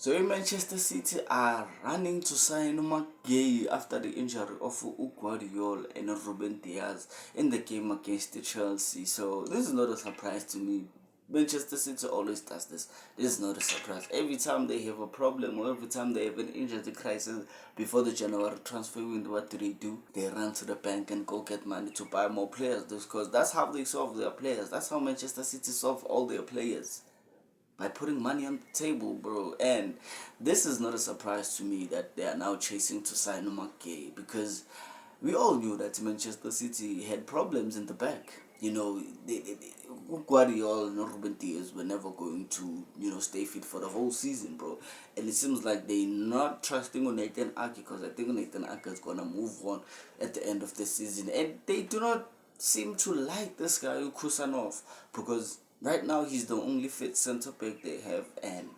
So Manchester City are running to sign Guehi after the injury of Guardiola and Ruben Diaz in the game against Chelsea. So this is not a surprise to me. Manchester City always does this. This is not a surprise. Every time they have a problem or every time they have an injury crisis before the January transfer window, what do? They run to the bank and go get money to buy more players because that's how they solve their players. That's how Manchester City solve all their players by putting money on the table, bro. And this is not a surprise to me that they are now chasing to sign Gay because we all knew that Manchester City had problems in the back. You know, Guardiola and Ruben Diaz were never going to, stay fit for the whole season, bro. And it seems like they're not trusting on Nathan Ake because I think Nathan Ake is going to move on at the end of the season. And they do not seem to like this guy, Kusanov, because right now he's the only fit centre back they have. And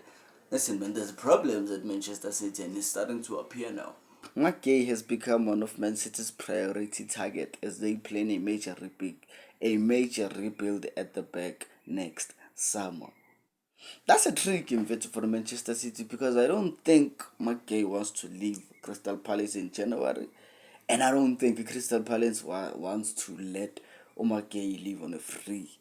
listen, man, there's problems at Manchester City and it's starting to appear now. McGay has become one of Man City's priority target as they plan a major rebuild at the back next summer. That's a tricky invite for Manchester City because I don't think McGay wants to leave Crystal Palace in January, and I don't think Crystal Palace wants to let McGay leave on a free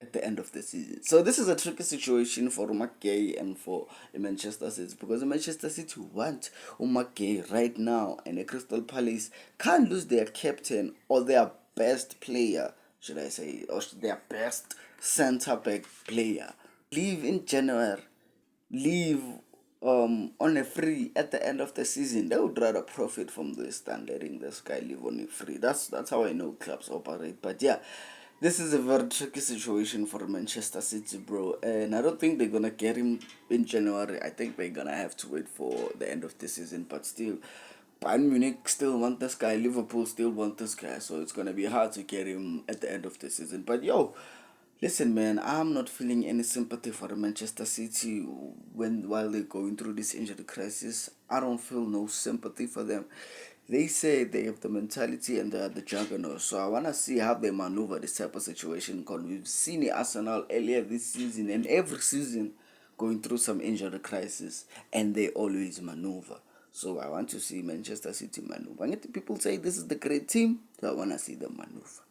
at the end of the season. So this is a tricky situation for McGay and for the Manchester City because the Manchester City want McGay right now, and the Crystal Palace can't lose their captain or their best player, should I say, or their best centre back player. Leave in January, leave on a free at the end of the season. They would rather profit from this than letting this guy live on a free. That's how I know clubs operate. But yeah, this is a very tricky situation for Manchester City, bro. And I don't think they're gonna get him in January. I think they're gonna have to wait for the end of the season. But still, Bayern Munich still want this guy. Liverpool still want this guy. So it's gonna be hard to get him at the end of the season. But yo, listen, man, I'm not feeling any sympathy for Manchester City while they're going through this injury crisis. I don't feel no sympathy for them. They say they have the mentality and they are the juggernaut. So I wanna see how they maneuver this type of situation because we've seen the Arsenal earlier this season and every season going through some injury crisis and they always maneuver. So I want to see Manchester City maneuver. And if people say this is the great team, so I wanna see them maneuver.